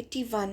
81।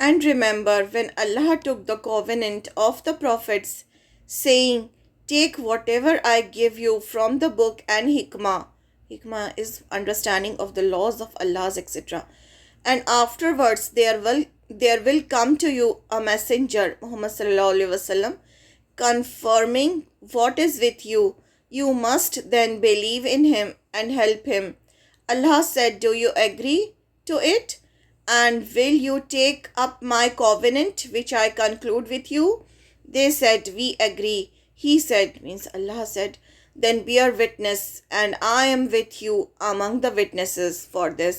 And remember when Allah took the covenant of the prophets, saying, take whatever I give you from the book and hikmah. Hikmah is understanding of the laws of Allah's etc. And afterwards there will come to you a messenger, Muhammad sallallahu alaihi wasallam, confirming what is with you. You must then believe in him and help him. Allah said, do you agree to it? And will you take up my covenant which I conclude with you? They said, we agree. He said, means Allah said, then bear witness, and I am with you among the witnesses for this.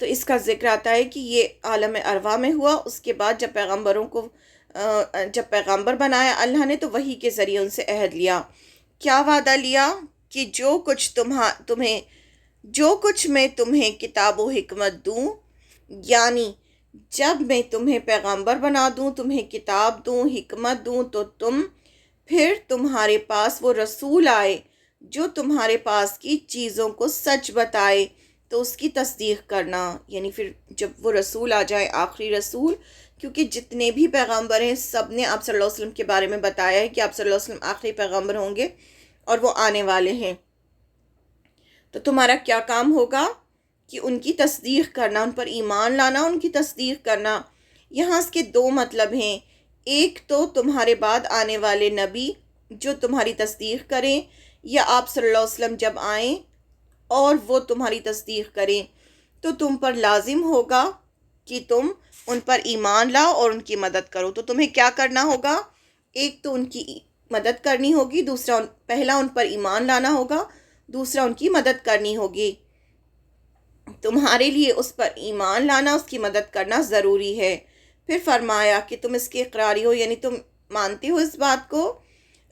تو اس کا ذکر آتا ہے کہ یہ عالم ارواح میں ہوا، اس کے بعد جب پیغمبر بنایا اللہ نے تو وحی کے ذریعے ان سے عہد لیا۔ کیا وعدہ لیا؟ کہ جو کچھ میں تمہیں کتاب و حکمت دوں، یعنی جب میں تمہیں پیغمبر بنا دوں، تمہیں کتاب دوں، حکمت دوں، تو پھر تمہارے پاس وہ رسول آئے جو تمہارے پاس کی چیزوں کو سچ بتائے تو اس کی تصدیق کرنا۔ یعنی پھر جب وہ رسول آ جائے، آخری رسول، کیونکہ جتنے بھی پیغمبر ہیں سب نے آپ صلی اللہ علیہ وسلم کے بارے میں بتایا ہے کہ آپ صلی اللہ علیہ وسلم آخری پیغمبر ہوں گے اور وہ آنے والے ہیں، تو تمہارا کیا کام ہوگا کہ ان کی تصدیق کرنا، ان پر ایمان لانا، ان کی تصدیق کرنا۔ یہاں اس کے دو مطلب ہیں، ایک تو تمہارے بعد آنے والے نبی جو تمہاری تصدیق کریں، یا آپ صلی اللہ علیہ وسلم جب آئیں اور وہ تمہاری تصدیق کریں تو تم پر لازم ہوگا کہ تم ان پر ایمان لاؤ اور ان کی مدد کرو۔ تو تمہیں کیا کرنا ہوگا؟ ایک تو ان کی مدد کرنی ہوگی، پہلا ان پر ایمان لانا ہوگا، دوسرا ان کی مدد کرنی ہوگی۔ تمہارے لیے اس پر ایمان لانا، اس کی مدد کرنا ضروری ہے۔ پھر فرمایا کہ تم اس کے اقراری ہو، یعنی تم مانتے ہو اس بات کو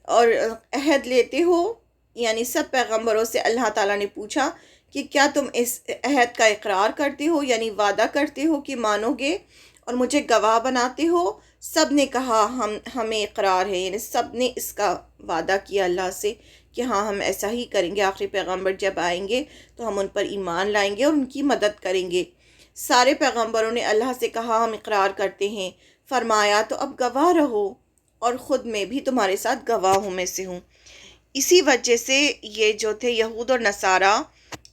اور عہد لیتے ہو۔ یعنی سب پیغمبروں سے اللہ تعالیٰ نے پوچھا کہ کیا تم اس عہد کا اقرار کرتے ہو، یعنی وعدہ کرتے ہو کہ مانو گے اور مجھے گواہ بناتے ہو؟ سب نے کہا ہمیں اقرار ہے، یعنی سب نے اس کا وعدہ کیا اللہ سے کہ ہاں ہم ایسا ہی کریں گے، آخری پیغمبر جب آئیں گے تو ہم ان پر ایمان لائیں گے اور ان کی مدد کریں گے۔ سارے پیغمبروں نے اللہ سے کہا ہم اقرار کرتے ہیں۔ فرمایا تو اب گواہ رہو اور خود میں بھی تمہارے ساتھ گواہوں میں سے ہوں۔ اسی وجہ سے یہ جو تھے یہود اور نصارہ،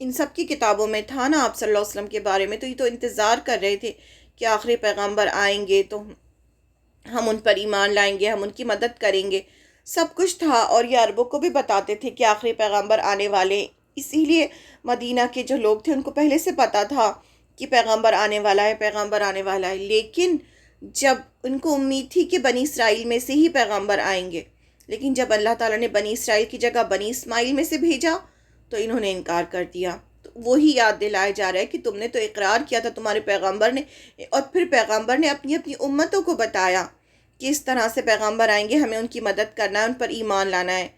ان سب کی کتابوں میں تھا نا آپ صلی اللہ علیہ وسلم کے بارے میں، تو یہ تو انتظار کر رہے تھے کہ آخری پیغمبر آئیں گے تو ہم ان پر ایمان لائیں گے، ہم ان کی مدد کریں گے، سب کچھ تھا۔ اور یہ عربوں کو بھی بتاتے تھے کہ آخری پیغمبر آنے والے ہیں، اسی لیے مدینہ کے جو لوگ تھے ان کو پہلے سے پتہ تھا کہ پیغمبر آنے والا ہے، پیغمبر آنے والا ہے۔ لیکن جب ان کو امید تھی کہ بنی اسرائیل میں سے ہی پیغمبر آئیں گے، لیکن جب اللہ تعالیٰ نے بنی اسرائیل کی جگہ بنی اسماعیل میں سے بھیجا تو انہوں نے انکار کر دیا۔ تو وہی یاد دلایا جا رہا ہے کہ تم نے تو اقرار کیا تھا تمہارے پیغمبر نے، اور پھر پیغمبر نے اپنی امتوں کو بتایا کہ اس طرح سے پیغمبر آئیں گے، ہمیں ان کی مدد کرنا ہے، ان پر ایمان لانا ہے۔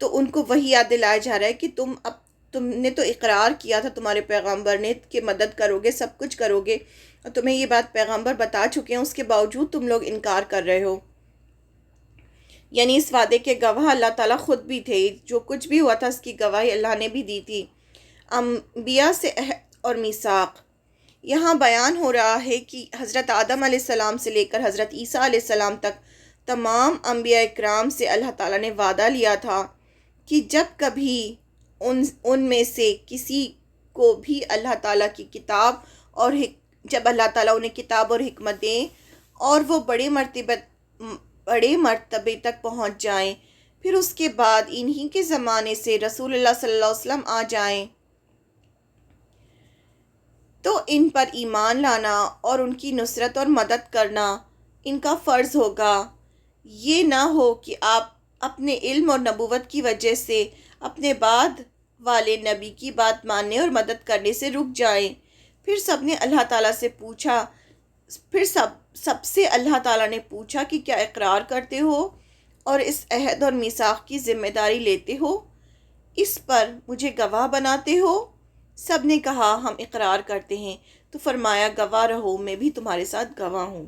تو ان کو وہی یاد دلایا جا رہا ہے کہ تم نے تو اقرار کیا تھا تمہارے پیغمبر نے کہ مدد کرو گے، سب کچھ کرو گے، اور تمہیں یہ بات پیغمبر بتا چکے ہیں، اس کے باوجود تم لوگ انکار کر رہے ہو۔ یعنی اس وعدے کے گواہ اللہ تعالیٰ خود بھی تھے، جو کچھ بھی ہوا تھا اس کی گواہی اللہ نے بھی دی تھی۔ انبیاء سے عہد اور میثاق، یہاں بیان ہو رہا ہے کہ حضرت آدم علیہ السلام سے لے کر حضرت عیسیٰ علیہ السلام تک تمام انبیاء اکرام سے اللہ تعالیٰ نے وعدہ لیا تھا کہ جب کبھی ان میں سے کسی کو بھی اللہ تعالیٰ کی کتاب اور جب اللہ تعالیٰ انہیں کتاب اور حکمت دیں اور وہ بڑے مرتبے تک پہنچ جائیں، پھر اس کے بعد انہی کے زمانے سے رسول اللہ صلی اللہ علیہ وسلم آ جائیں، تو ان پر ایمان لانا اور ان کی نصرت اور مدد کرنا ان کا فرض ہوگا۔ یہ نہ ہو کہ آپ اپنے علم اور نبوت کی وجہ سے اپنے بعد والے نبی کی بات ماننے اور مدد کرنے سے رک جائیں۔ پھر سب نے اللہ تعالیٰ سے پوچھا، سب سے اللہ تعالیٰ نے پوچھا کہ کیا اقرار کرتے ہو اور اس عہد اور میثاق کی ذمہ داری لیتے ہو، اس پر مجھے گواہ بناتے ہو؟ سب نے کہا ہم اقرار کرتے ہیں۔ تو فرمایا گواہ رہو، میں بھی تمہارے ساتھ گواہ ہوں۔